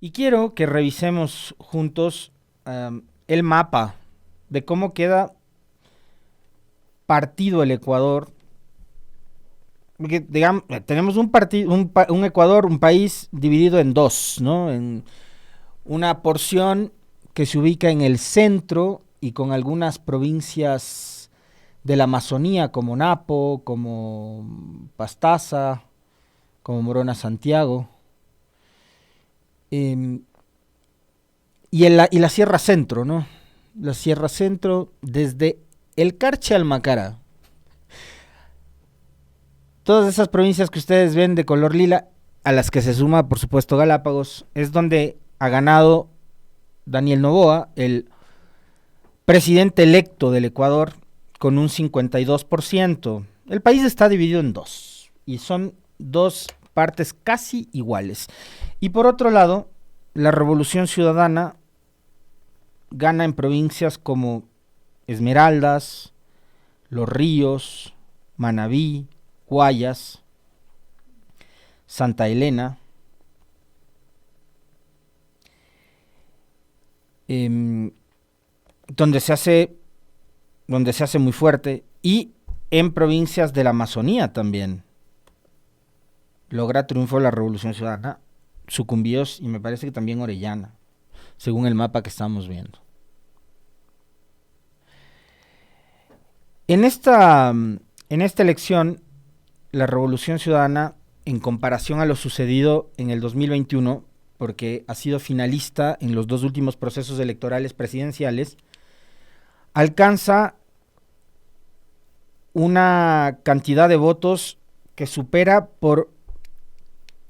Y quiero que revisemos juntos el mapa de cómo queda partido el Ecuador. Porque, digamos, tenemos un Ecuador, un país dividido en dos, ¿no? En una porción que se ubica en el centro y con algunas provincias de la Amazonía como Napo, como Pastaza, como Morona Santiago, eh, y la Sierra Centro, ¿no? La Sierra Centro desde el Carche al Macara. Todas esas provincias que ustedes ven de color lila, a las que se suma, por supuesto, Galápagos, es donde ha ganado Daniel Noboa, el presidente electo del Ecuador, con un 52%. El país está dividido en dos, y son dos partes casi iguales. Y por otro lado, la Revolución Ciudadana gana en provincias como Esmeraldas, Los Ríos, Manabí, Guayas, Santa Elena, eh, donde se hace muy fuerte, y en provincias de la Amazonía también logra triunfo la Revolución Ciudadana, Sucumbíos y me parece que también Orellana, según el mapa que estamos viendo. En esta elección, la Revolución Ciudadana, en comparación a lo sucedido en el 2021, porque ha sido finalista en los dos últimos procesos electorales presidenciales, alcanza una cantidad de votos que supera por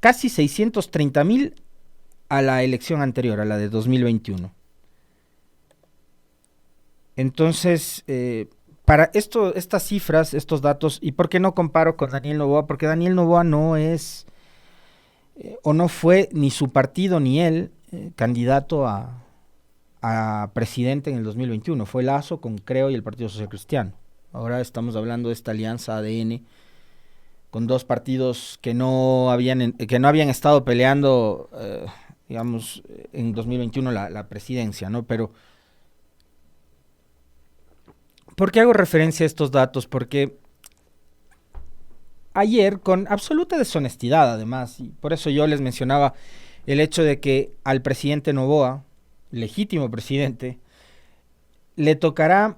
casi 630,000 a la elección anterior, a la de 2021. Entonces, para estas cifras, estos datos, ¿y por qué no comparo con Daniel Noboa? Porque Daniel Noboa no es, o no fue ni su partido ni él candidato a presidente en el 2021. Fue Lazo con Creo y el Partido Social Cristiano. Ahora estamos hablando de esta alianza ADN con dos partidos que no habían estado peleando, digamos, en 2021 la presidencia, ¿no? Pero, ¿por qué hago referencia a estos datos? Porque ayer, con absoluta deshonestidad además, y por eso yo les mencionaba el hecho de que al presidente Noboa, legítimo presidente, le tocará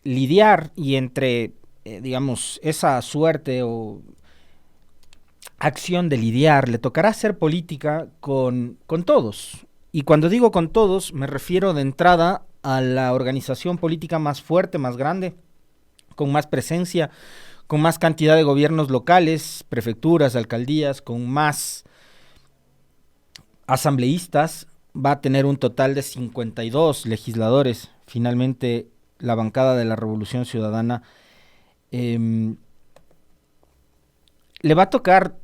lidiar y entre, digamos, esa suerte o acción de lidiar, le tocará hacer política con todos. Y cuando digo con todos, me refiero de entrada a la organización política más fuerte, más grande, con más presencia, con más cantidad de gobiernos locales, prefecturas, alcaldías, con más asambleístas. Va a tener un total de 52 legisladores. Finalmente, la bancada de la Revolución Ciudadana le va a tocar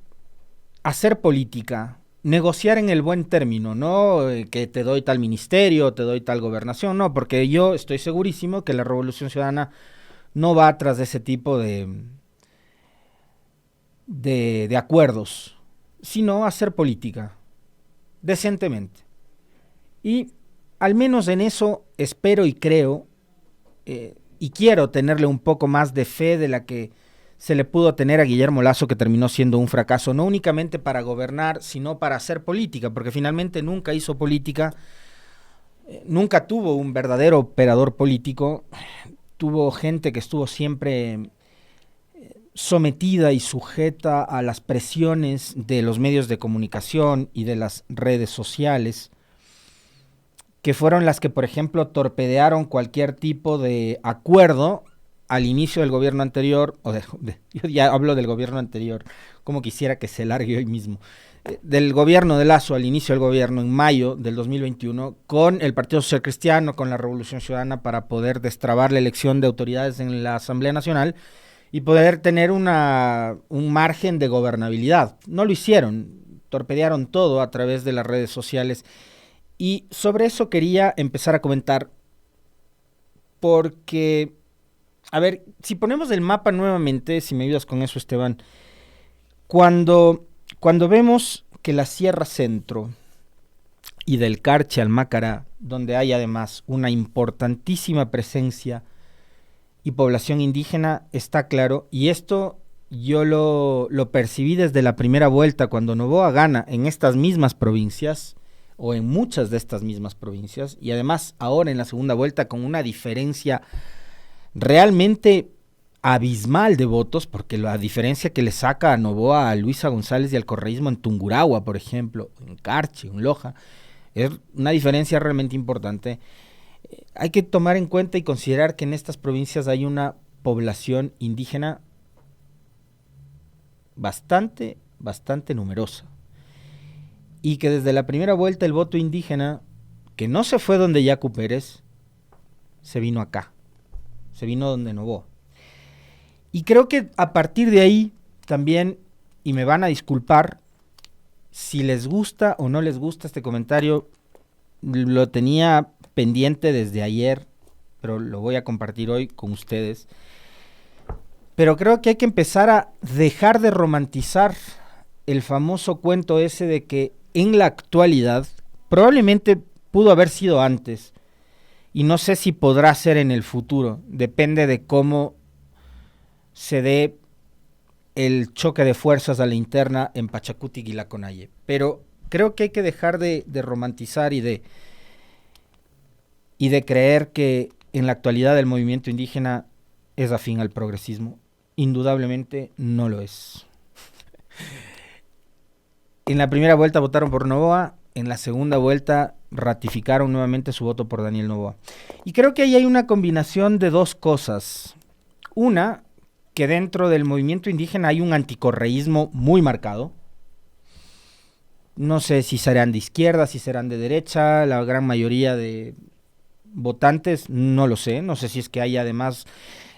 hacer política, negociar en el buen término, no que te doy tal ministerio, te doy tal gobernación, no, porque yo estoy segurísimo que la Revolución Ciudadana no va tras de ese tipo de acuerdos, sino hacer política, decentemente. Y al menos en eso espero y creo, y quiero tenerle un poco más de fe de la que se le pudo tener a Guillermo Lasso, que terminó siendo un fracaso, no únicamente para gobernar, sino para hacer política, porque finalmente nunca hizo política, nunca tuvo un verdadero operador político, tuvo gente que estuvo siempre sometida y sujeta a las presiones de los medios de comunicación y de las redes sociales, que fueron las que, por ejemplo, torpedearon cualquier tipo de acuerdo al inicio del gobierno anterior, yo ya hablo del gobierno anterior, como quisiera que se largue hoy mismo, del gobierno de Lasso al inicio del gobierno en mayo del 2021, con el Partido Social Cristiano, con la Revolución Ciudadana, para poder destrabar la elección de autoridades en la Asamblea Nacional y poder tener un margen de gobernabilidad. No lo hicieron, torpedearon todo a través de las redes sociales. Y sobre eso quería empezar a comentar, porque, a ver, si ponemos el mapa nuevamente, si me ayudas con eso, Esteban, cuando vemos que la Sierra Centro y del Carchi al Macará, donde hay además una importantísima presencia y población indígena, está claro, y esto yo lo percibí desde la primera vuelta, cuando Noboa gana en estas mismas provincias, o en muchas de estas mismas provincias, y además ahora en la segunda vuelta con una diferencia realmente abismal de votos, porque la diferencia que le saca a Noboa a Luisa González y al correísmo en Tungurahua, por ejemplo, en Carchi, en Loja, es una diferencia realmente importante. Hay que tomar en cuenta y considerar que en estas provincias hay una población indígena bastante numerosa, y que desde la primera vuelta el voto indígena, que no se fue donde Yacu Pérez, se vino acá, se vino donde Noboa. Y creo que a partir de ahí también, y me van a disculpar si les gusta o no les gusta este comentario, lo tenía pendiente desde ayer, pero lo voy a compartir hoy con ustedes. Pero creo que hay que empezar a dejar de romantizar el famoso cuento ese de que en la actualidad, probablemente pudo haber sido antes, y no sé si podrá ser en el futuro, depende de cómo se dé el choque de fuerzas a la interna en Pachacutic y Laconaye. Pero creo que hay que dejar de romantizar y de creer que en la actualidad el movimiento indígena es afín al progresismo. Indudablemente no lo es. En la primera vuelta votaron por Noboa, en la segunda vuelta ratificaron nuevamente su voto por Daniel Noboa. Y creo que ahí hay una combinación de dos cosas. Una, que dentro del movimiento indígena hay un anticorreísmo muy marcado. No sé si serán de izquierda, si serán de derecha, la gran mayoría de votantes, no lo sé. No sé si es que hay además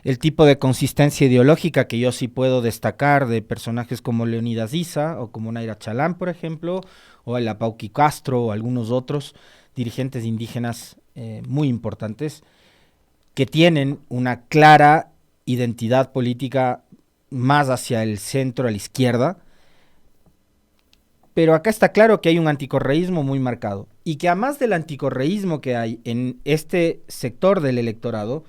el tipo de consistencia ideológica que yo sí puedo destacar de personajes como Leonidas Issa o como Naira Chalán, por ejemplo, o el Apauqui Castro o algunos otros dirigentes indígenas muy importantes que tienen una clara identidad política más hacia el centro, a la izquierda. Pero acá está claro que hay un anticorreísmo muy marcado, y que además del anticorreísmo que hay en este sector del electorado,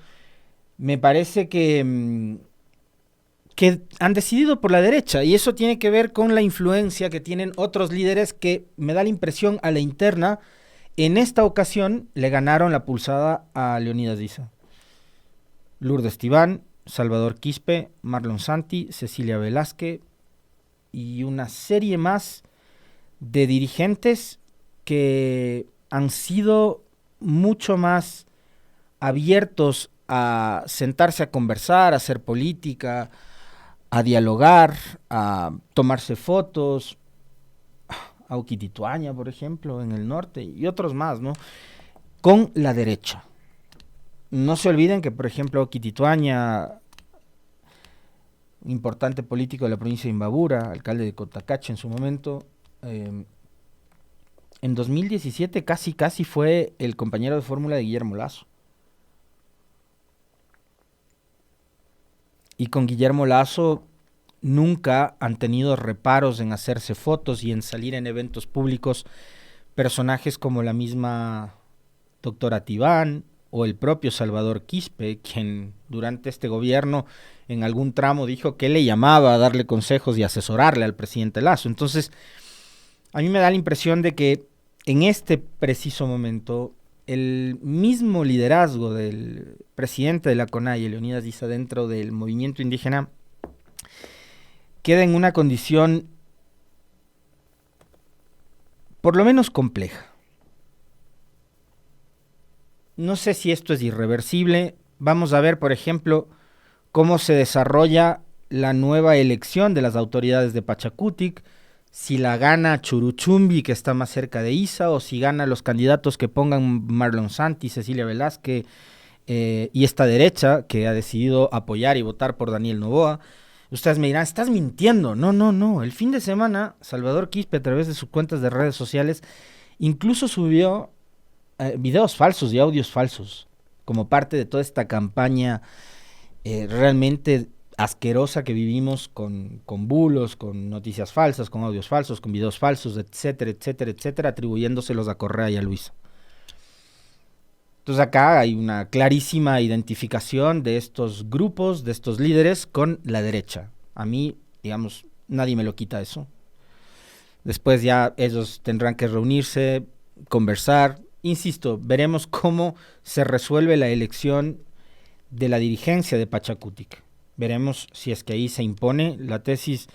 me parece que han decidido por la derecha, y eso tiene que ver con la influencia que tienen otros líderes que, me da la impresión, a la interna, en esta ocasión le ganaron la pulsada a Leonidas Issa. Lourdes Tibán, Salvador Quispe, Marlon Santi, Cecilia Velázquez y una serie más de dirigentes que han sido mucho más abiertos a sentarse a conversar, a hacer política, a dialogar, a tomarse fotos. Auquitituaña, por ejemplo, en el norte, y otros más, ¿no? Con la derecha. No se olviden que, por ejemplo, Auquitituaña, importante político de la provincia de Imbabura, alcalde de Cotacache en su momento, en 2017 casi fue el compañero de fórmula de Guillermo Lasso. Y con Guillermo Lasso nunca han tenido reparos en hacerse fotos y en salir en eventos públicos personajes como la misma doctora Tibán o el propio Salvador Quispe, quien durante este gobierno en algún tramo dijo que le llamaba a darle consejos y asesorarle al presidente Lasso. Entonces, a mí me da la impresión de que en este preciso momento el mismo liderazgo del presidente de la CONAIE, Leonidas Issa, dentro del movimiento indígena, queda en una condición por lo menos compleja. No sé si esto es irreversible. Vamos a ver, por ejemplo, cómo se desarrolla la nueva elección de las autoridades de Pachacutic, si la gana Churuchumbi, que está más cerca de Issa, o si gana los candidatos que pongan Marlon Santi, Cecilia Velázquez y esta derecha que ha decidido apoyar y votar por Daniel Noboa. Ustedes me dirán, estás mintiendo. No. El fin de semana, Salvador Quispe, a través de sus cuentas de redes sociales, incluso subió videos falsos y audios falsos, como parte de toda esta campaña realmente asquerosa que vivimos con bulos, con noticias falsas, con audios falsos, con videos falsos, etcétera, etcétera, etcétera, atribuyéndoselos a Correa y a Luisa. Entonces acá hay una clarísima identificación de estos grupos, de estos líderes con la derecha. A mí, digamos, nadie me lo quita eso. Después ya ellos tendrán que reunirse, conversar. Insisto, veremos cómo se resuelve la elección de la dirigencia de Pachacutic. Veremos si es que ahí se impone la tesis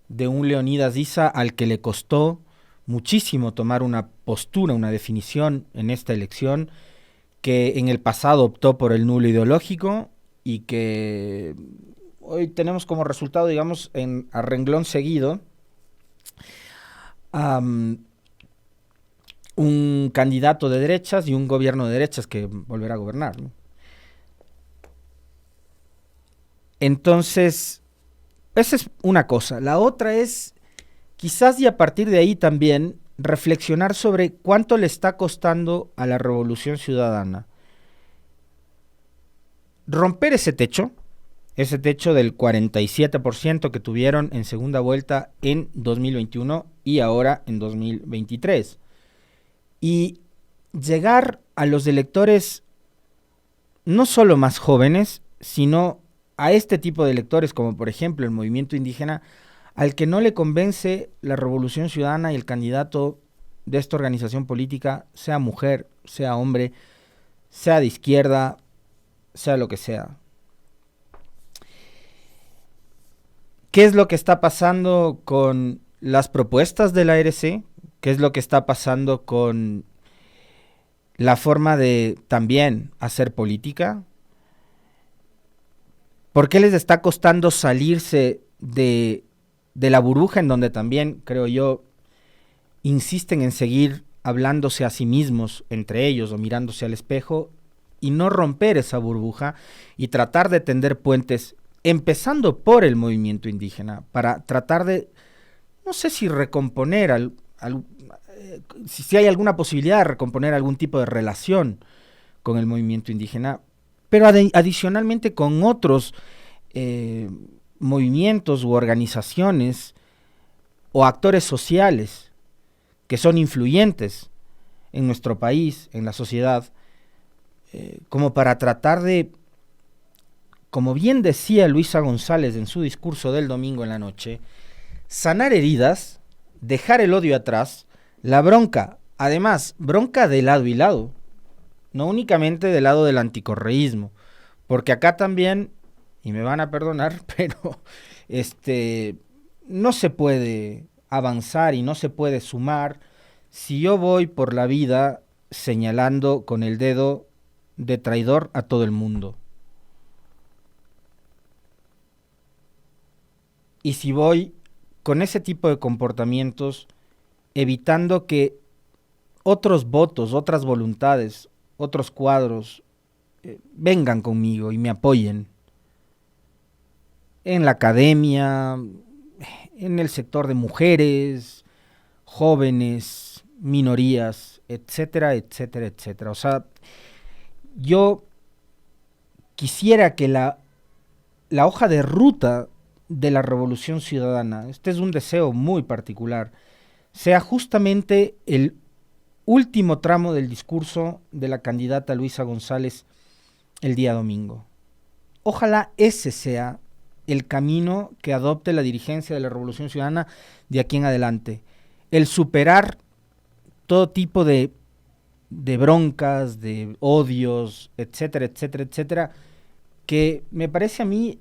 de un Leonidas Issa al que le costó muchísimo tomar una postura, una definición en esta elección, que en el pasado optó por el nulo ideológico y que hoy tenemos como resultado, digamos, a renglón seguido, un candidato de derechas y un gobierno de derechas que volverá a gobernar, ¿no? Entonces, esa es una cosa. La otra es, quizás y a partir de ahí también, reflexionar sobre cuánto le está costando a la Revolución Ciudadana romper ese techo del 47% que tuvieron en segunda vuelta en 2021 y ahora en 2023. Y llegar a los electores no solo más jóvenes, sino a este tipo de electores, como por ejemplo el movimiento indígena, al que no le convence la Revolución Ciudadana y el candidato de esta organización política, sea mujer, sea hombre, sea de izquierda, sea lo que sea. ¿Qué es lo que está pasando con las propuestas de la ARC? ¿Qué es lo que está pasando con la forma de también hacer política? ¿Por qué les está costando salirse de la burbuja en donde también, creo yo, insisten en seguir hablándose a sí mismos entre ellos o mirándose al espejo y no romper esa burbuja y tratar de tender puentes, empezando por el movimiento indígena, para tratar de, no sé si recomponer, si hay alguna posibilidad de recomponer algún tipo de relación con el movimiento indígena, pero adicionalmente con otros movimientos u organizaciones o actores sociales que son influyentes en nuestro país, en la sociedad, como para tratar de, como bien decía Luisa González en su discurso del domingo en la noche, sanar heridas, dejar el odio atrás, la bronca, además, bronca de lado y lado, no únicamente del lado del anticorreísmo, porque acá también, y me van a perdonar, pero no se puede avanzar y no se puede sumar si yo voy por la vida señalando con el dedo de traidor a todo el mundo. Y si voy con ese tipo de comportamientos, evitando que otros votos, otras voluntades, otros cuadros vengan conmigo y me apoyen en la academia, en el sector de mujeres, jóvenes, minorías, etcétera, etcétera, etcétera. O sea, yo quisiera que la hoja de ruta de la Revolución Ciudadana, este es un deseo muy particular, sea justamente el último tramo del discurso de la candidata Luisa González el día domingo. Ojalá ese sea el camino que adopte la dirigencia de la Revolución Ciudadana de aquí en adelante. El superar todo tipo de broncas, de odios, etcétera, etcétera, etcétera, que me parece a mí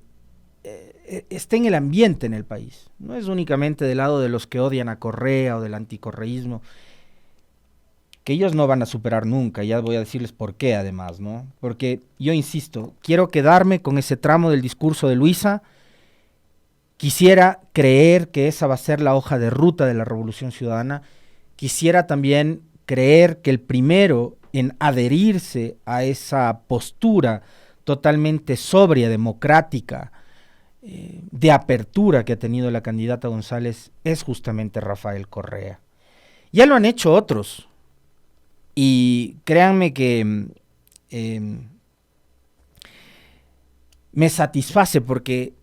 está en el ambiente en el país. No es únicamente del lado de los que odian a Correa o del anticorreísmo, que ellos no van a superar nunca, ya voy a decirles por qué además, ¿no? Porque yo insisto, quiero quedarme con ese tramo del discurso de Luisa, quisiera creer que esa va a ser la hoja de ruta de la Revolución Ciudadana, quisiera también creer que el primero en adherirse a esa postura totalmente sobria, democrática, de apertura que ha tenido la candidata González es justamente Rafael Correa. Ya lo han hecho otros, y créanme que me satisface porque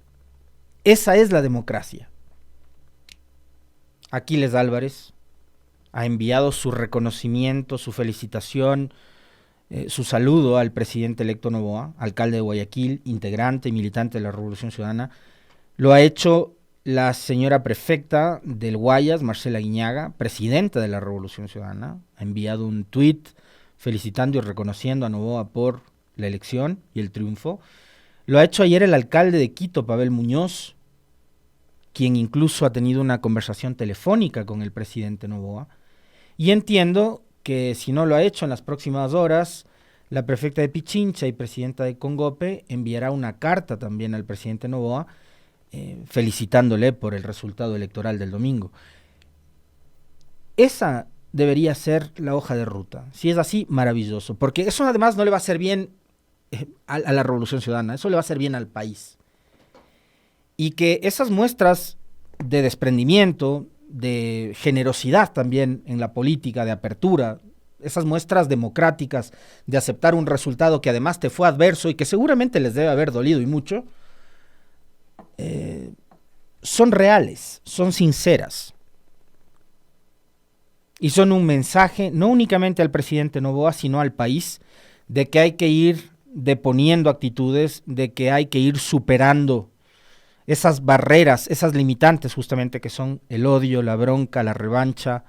Esa es la democracia. Aquiles Álvarez ha enviado su reconocimiento, su felicitación, su saludo al presidente electo Noboa, alcalde de Guayaquil, integrante y militante de la Revolución Ciudadana. Lo ha hecho la señora prefecta del Guayas, Marcela Guiñaga, presidenta de la Revolución Ciudadana. Ha enviado un tuit felicitando y reconociendo a Noboa por la elección y el triunfo. Lo ha hecho ayer el alcalde de Quito, Pavel Muñoz, quien incluso ha tenido una conversación telefónica con el presidente Noboa. Y entiendo que si no lo ha hecho en las próximas horas, la prefecta de Pichincha y presidenta de Congope enviará una carta también al presidente Noboa felicitándole por el resultado electoral del domingo. Esa debería ser la hoja de ruta. Si es así, maravilloso, porque eso además no le va a hacer bien a la Revolución Ciudadana, eso le va a hacer bien al país. Y que esas muestras de desprendimiento, de generosidad también en la política, de apertura, esas muestras democráticas de aceptar un resultado que además te fue adverso y que seguramente les debe haber dolido y mucho, son reales, son sinceras. Y son un mensaje no únicamente al presidente Noboa, sino al país, de que hay que ir deponiendo actitudes, de que hay que ir superando esas barreras, esas limitantes justamente que son el odio, la bronca, la revancha,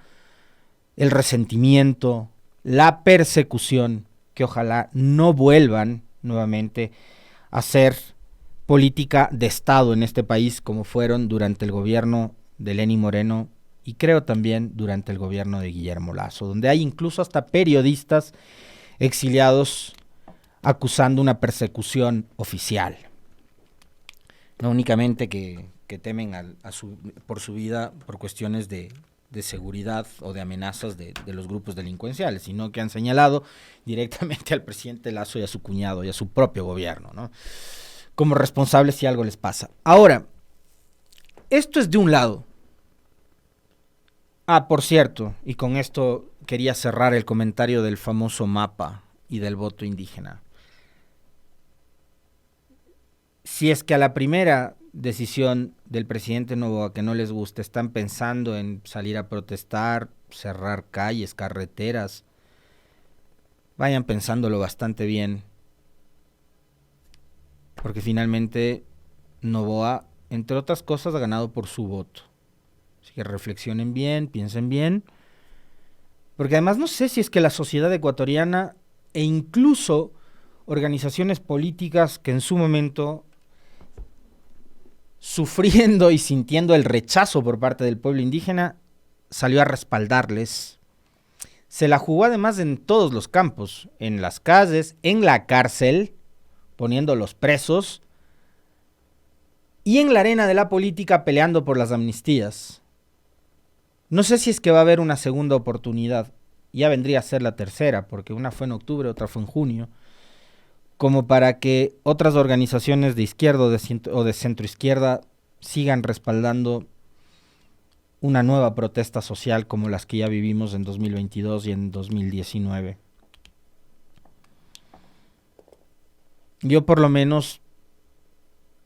el resentimiento, la persecución, que ojalá no vuelvan nuevamente a ser política de Estado en este país como fueron durante el gobierno de Lenín Moreno y creo también durante el gobierno de Guillermo Lasso, donde hay incluso hasta periodistas exiliados acusando una persecución oficial. No únicamente que temen por su vida por cuestiones de seguridad o de amenazas de los grupos delincuenciales, sino que han señalado directamente al presidente Lasso y a su cuñado y a su propio gobierno, ¿no?, como responsables si algo les pasa. Ahora, esto es de un lado. Por cierto, y con esto quería cerrar el comentario del famoso mapa y del voto indígena. Si es que a la primera decisión del presidente Noboa que no les gusta están pensando en salir a protestar, cerrar calles, carreteras, vayan pensándolo bastante bien, porque finalmente Noboa, entre otras cosas, ha ganado por su voto. Así que reflexionen bien, piensen bien, porque además no sé si es que la sociedad ecuatoriana e incluso organizaciones políticas que en su momento, sufriendo y sintiendo el rechazo por parte del pueblo indígena, salió a respaldarles. Se la jugó además en todos los campos, en las calles, en la cárcel, poniéndolos presos, y en la arena de la política peleando por las amnistías. No sé si es que va a haber una segunda oportunidad, ya vendría a ser la tercera, porque una fue en octubre, otra fue en junio, como para que otras organizaciones de izquierda o de centroizquierda sigan respaldando una nueva protesta social como las que ya vivimos en 2022 y en 2019. Yo por lo menos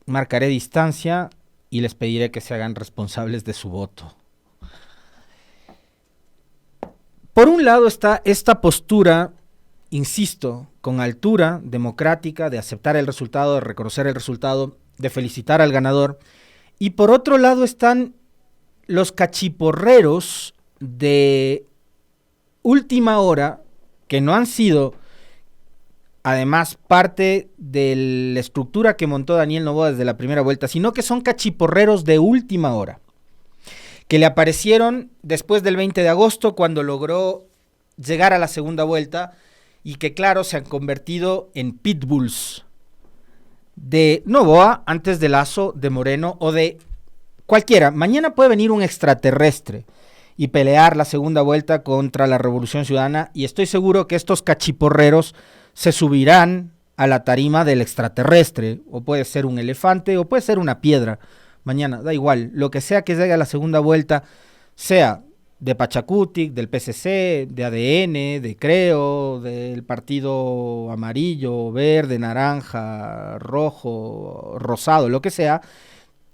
marcaré distancia y les pediré que se hagan responsables de su voto. Por un lado está esta postura, insisto, con altura democrática, de aceptar el resultado, de reconocer el resultado, de felicitar al ganador. Y por otro lado están los cachiporreros de última hora, que no han sido además parte de la estructura que montó Daniel Noboa desde la primera vuelta, sino que son cachiporreros de última hora, que le aparecieron después del 20 de agosto cuando logró llegar a la segunda vuelta y que claro se han convertido en pitbulls de Noboa, antes de Lasso, de Moreno o de cualquiera. Mañana puede venir un extraterrestre y pelear la segunda vuelta contra la Revolución Ciudadana y estoy seguro que estos cachiporreros se subirán a la tarima del extraterrestre, o puede ser un elefante o puede ser una piedra. Mañana, da igual, lo que sea que llegue a la segunda vuelta, sea de Pachacutic, del PCC, de ADN, de Creo, del partido amarillo, verde, naranja, rojo, rosado, lo que sea,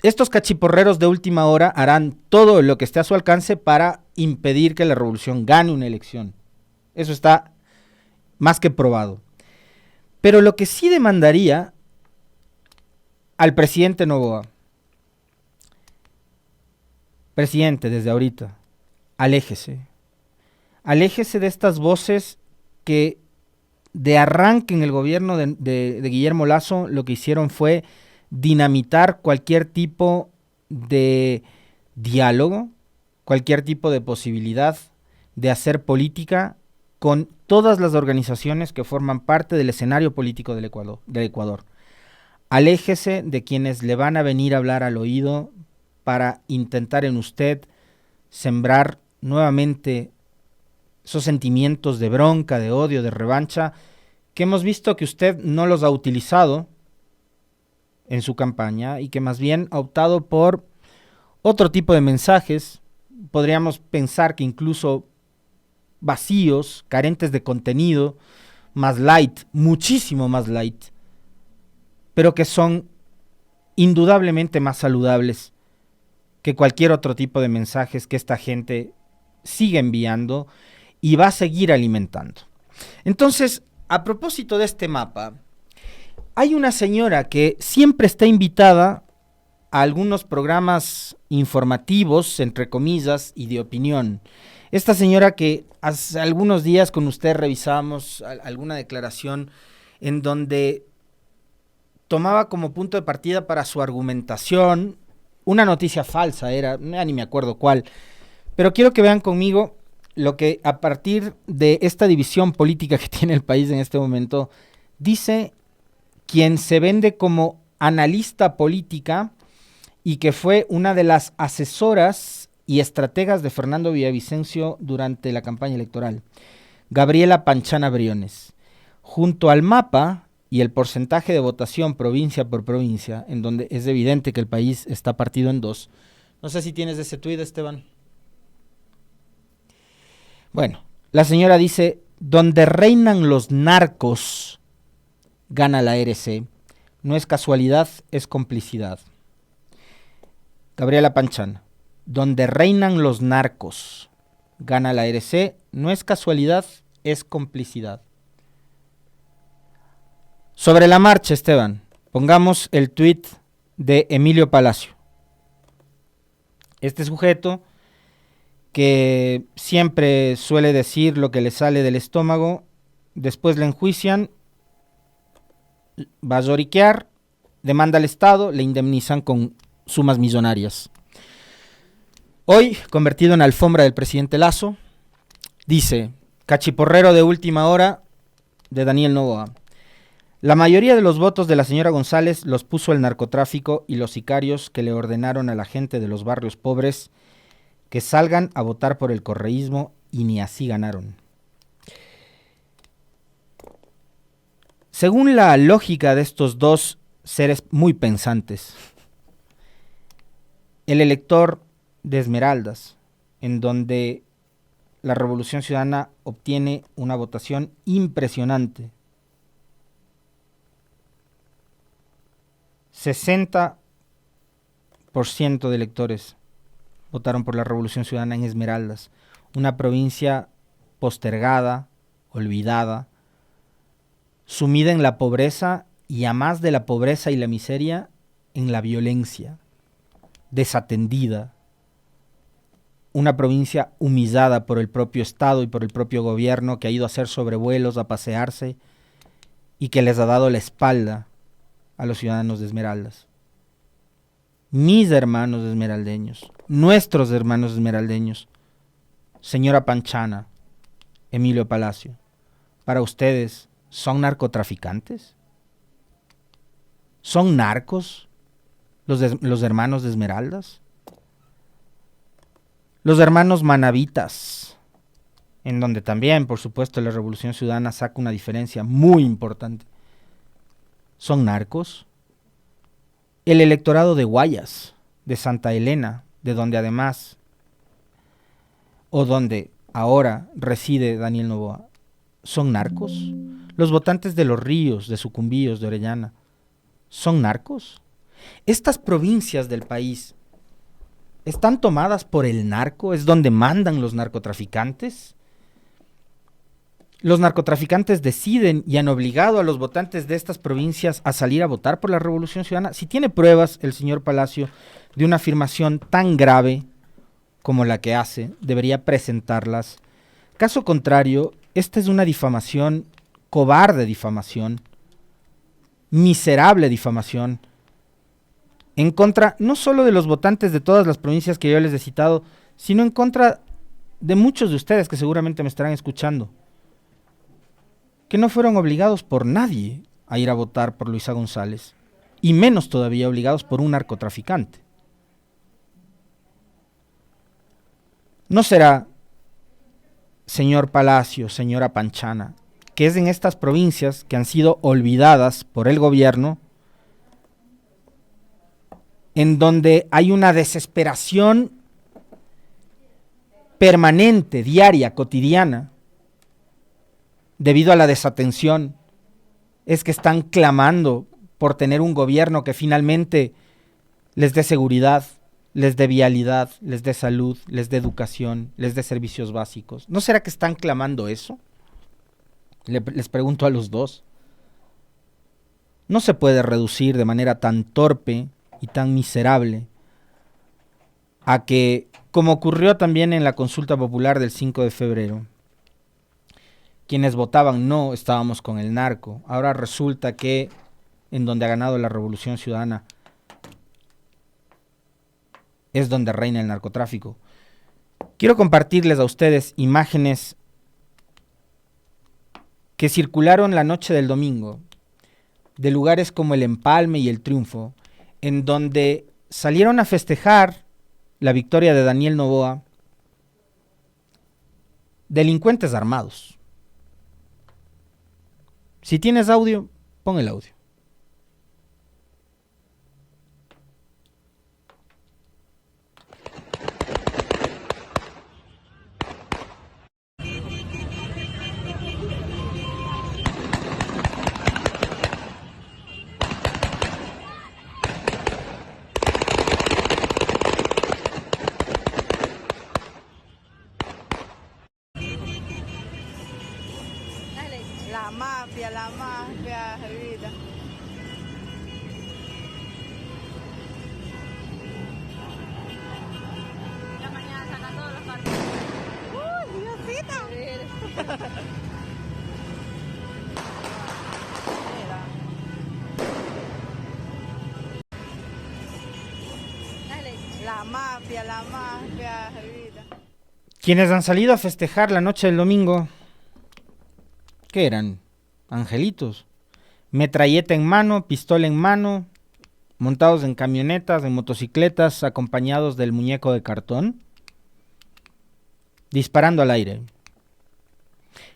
estos cachiporreros de última hora harán todo lo que esté a su alcance para impedir que la revolución gane una elección. Eso está más que probado. Pero lo que sí demandaría al presidente Noboa, presidente, desde ahorita, aléjese. Aléjese de estas voces que de arranque en el gobierno de Guillermo Lasso lo que hicieron fue dinamitar cualquier tipo de diálogo, cualquier tipo de posibilidad de hacer política con todas las organizaciones que forman parte del escenario político del Ecuador. Aléjese de quienes le van a venir a hablar al oído para intentar en usted sembrar nuevamente esos sentimientos de bronca, de odio, de revancha, que hemos visto que usted no los ha utilizado en su campaña y que más bien ha optado por otro tipo de mensajes, podríamos pensar que incluso vacíos, carentes de contenido, más light, muchísimo más light, pero que son indudablemente más saludables que cualquier otro tipo de mensajes que esta gente sigue enviando y va a seguir alimentando. Entonces, a propósito de este mapa, hay una señora que siempre está invitada a algunos programas informativos, entre comillas, y de opinión. Esta señora que hace algunos días con usted revisábamos alguna declaración en donde tomaba como punto de partida para su argumentación una noticia falsa, era, ni me acuerdo cuál, pero quiero que vean conmigo lo que a partir de esta división política que tiene el país en este momento, dice quien se vende como analista política y que fue una de las asesoras y estrategas de Fernando Villavicencio durante la campaña electoral, Gabriela Panchana Briones. Junto al mapa y el porcentaje de votación provincia por provincia, en donde es evidente que el país está partido en dos. No sé si tienes ese tuit, Esteban. Bueno, la señora dice, donde reinan los narcos, gana la RC. No es casualidad, es complicidad. Gabriela Panchana, donde reinan los narcos, gana la RC. No es casualidad, es complicidad. Sobre la marcha, Esteban, pongamos el tuit de Emilio Palacio. Este sujeto que siempre suele decir lo que le sale del estómago, después le enjuician, va a lloriquear, demanda al Estado, le indemnizan con sumas millonarias. Hoy, convertido en alfombra del presidente Lasso, dice, cachiporrero de última hora de Daniel Noboa. La mayoría de los votos de la señora González los puso el narcotráfico y los sicarios que le ordenaron a la gente de los barrios pobres que salgan a votar por el correísmo y ni así ganaron. Según la lógica de estos dos seres muy pensantes, el elector de Esmeraldas, en donde la Revolución Ciudadana obtiene una votación impresionante, 60% de electores votaron por la Revolución Ciudadana en Esmeraldas, una provincia postergada, olvidada, sumida en la pobreza y a más de la pobreza y la miseria, en la violencia, desatendida, una provincia humillada por el propio Estado y por el propio gobierno que ha ido a hacer sobrevuelos, a pasearse y que les ha dado la espalda a los ciudadanos de Esmeraldas. Mis hermanos esmeraldeños, nuestros hermanos esmeraldeños, señora Panchana, Emilio Palacio, para ustedes, ¿son narcotraficantes? ¿Son narcos los hermanos de Esmeraldas? Los hermanos manavitas, en donde también, por supuesto, la Revolución Ciudadana saca una diferencia muy importante. ¿Son narcos? El electorado de Guayas, de Santa Elena, de donde además, o donde ahora reside Daniel Noboa, ¿son narcos? Los votantes de Los Ríos, de Sucumbíos, de Orellana, ¿son narcos? Estas provincias del país están tomadas por el narco, es donde mandan los narcotraficantes. Los narcotraficantes deciden y han obligado a los votantes de estas provincias a salir a votar por la Revolución Ciudadana. Si tiene pruebas el señor Palacio de una afirmación tan grave como la que hace, debería presentarlas. Caso contrario, esta es una difamación, cobarde difamación, miserable difamación, en contra no solo de los votantes de todas las provincias que yo les he citado, sino en contra de muchos de ustedes que seguramente me estarán escuchando, que no fueron obligados por nadie a ir a votar por Luisa González, y menos todavía obligados por un narcotraficante. ¿No será, señor Palacio, señora Panchana, que es en estas provincias que han sido olvidadas por el gobierno, en donde hay una desesperación permanente, diaria, cotidiana, debido a la desatención, es que están clamando por tener un gobierno que finalmente les dé seguridad, les dé vialidad, les dé salud, les dé educación, les dé servicios básicos? ¿No será que están clamando eso? Les pregunto a los dos. No se puede reducir de manera tan torpe y tan miserable a que, como ocurrió también en la consulta popular del 5 de febrero, quienes votaban no estábamos con el narco. Ahora resulta que en donde ha ganado la Revolución Ciudadana es donde reina el narcotráfico. Quiero compartirles a ustedes imágenes que circularon la noche del domingo de lugares como el Empalme y el Triunfo, en donde salieron a festejar la victoria de Daniel Noboa delincuentes armados. Si tienes audio, pon el audio. La mafia, Rita. Ya mañana sacan todos los partidos. Diosita! La mafia, Rita. Quienes han salido a festejar la noche del domingo, ¿qué eran? Angelitos, metralleta en mano, pistola en mano, montados en camionetas, en motocicletas, acompañados del muñeco de cartón, disparando al aire.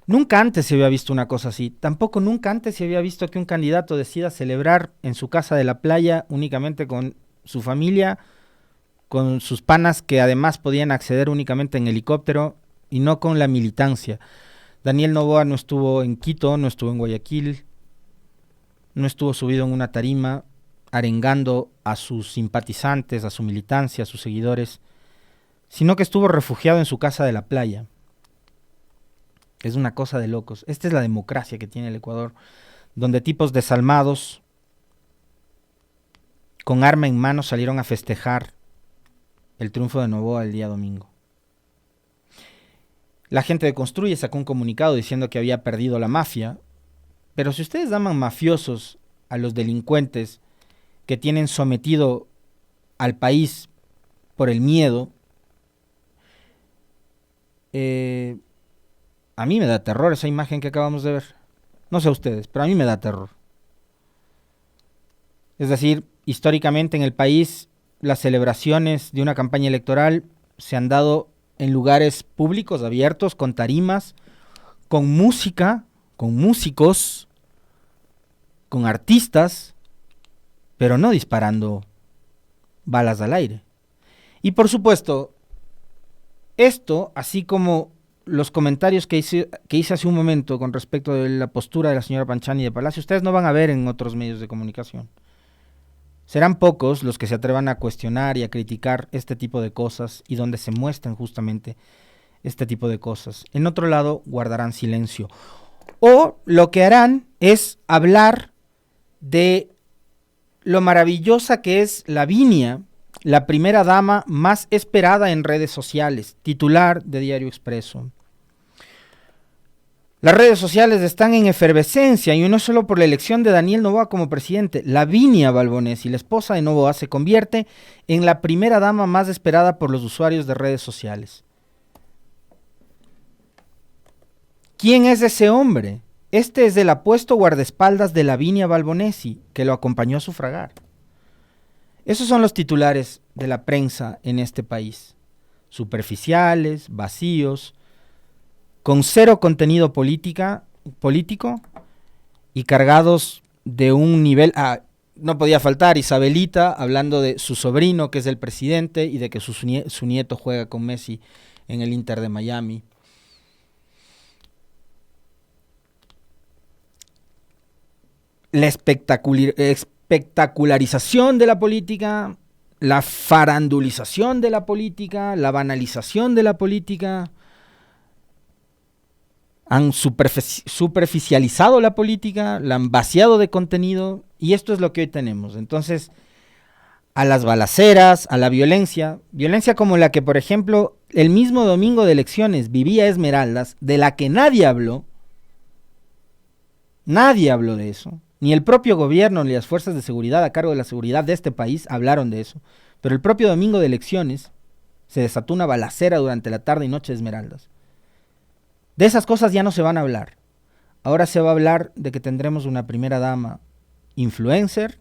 Nunca antes se había visto una cosa así, tampoco nunca antes se había visto que un candidato decida celebrar en su casa de la playa únicamente con su familia, con sus panas que además podían acceder únicamente en helicóptero y no con la militancia. Daniel Noboa no estuvo en Quito, no estuvo en Guayaquil, no estuvo subido en una tarima arengando a sus simpatizantes, a su militancia, a sus seguidores, sino que estuvo refugiado en su casa de la playa. Es una cosa de locos. Esta es la democracia que tiene el Ecuador, donde tipos desalmados con arma en mano salieron a festejar el triunfo de Noboa el día domingo. La gente de Construye sacó un comunicado diciendo que había perdido la mafia, pero si ustedes llaman mafiosos a los delincuentes que tienen sometido al país por el miedo, a mí me da terror esa imagen que acabamos de ver. No sé a ustedes, pero a mí me da terror. Es decir, históricamente en el país las celebraciones de una campaña electoral se han dado en lugares públicos, abiertos, con tarimas, con música, con músicos, con artistas, pero no disparando balas al aire. Y por supuesto, esto, así como los comentarios que hice hace un momento con respecto de la postura de la señora Panchana y de Palacio, ustedes no van a ver en otros medios de comunicación. Serán pocos los que se atrevan a cuestionar y a criticar este tipo de cosas y donde se muestran justamente este tipo de cosas. En otro lado, guardarán silencio. O lo que harán es hablar de lo maravillosa que es Lavinia, la primera dama más esperada en redes sociales, titular de Diario Expreso. Las redes sociales están en efervescencia y no solo por la elección de Daniel Noboa como presidente. Lavinia Balbonesi, la esposa de Noboa, se convierte en la primera dama más esperada por los usuarios de redes sociales. ¿Quién es ese hombre? Este es el apuesto guardaespaldas de Lavinia Balbonesi, que lo acompañó a sufragar. Esos son los titulares de la prensa en este país. Superficiales, vacíos, con cero contenido político y cargados de un nivel... no podía faltar Isabelita hablando de su sobrino, que es el presidente, y de que su nieto juega con Messi en el Inter de Miami. La espectacularización de la política, la farandulización de la política, la banalización de la política, han superficializado la política, la han vaciado de contenido, y esto es lo que hoy tenemos. Entonces, a las balaceras, a la violencia como la que, por ejemplo, el mismo domingo de elecciones vivía Esmeraldas, de la que nadie habló de eso. Ni el propio gobierno ni las fuerzas de seguridad a cargo de la seguridad de este país hablaron de eso. Pero el propio domingo de elecciones se desató una balacera durante la tarde y noche de Esmeraldas. De esas cosas ya no se van a hablar. Ahora se va a hablar de que tendremos una primera dama influencer.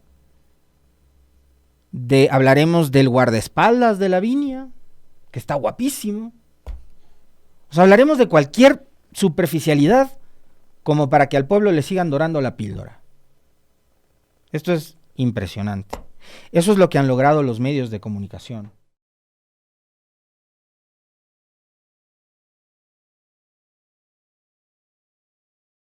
Hablaremos del guardaespaldas de Lavinia, que está guapísimo. O sea, hablaremos de cualquier superficialidad como para que al pueblo le sigan dorando la píldora. Esto es impresionante. Eso es lo que han logrado los medios de comunicación.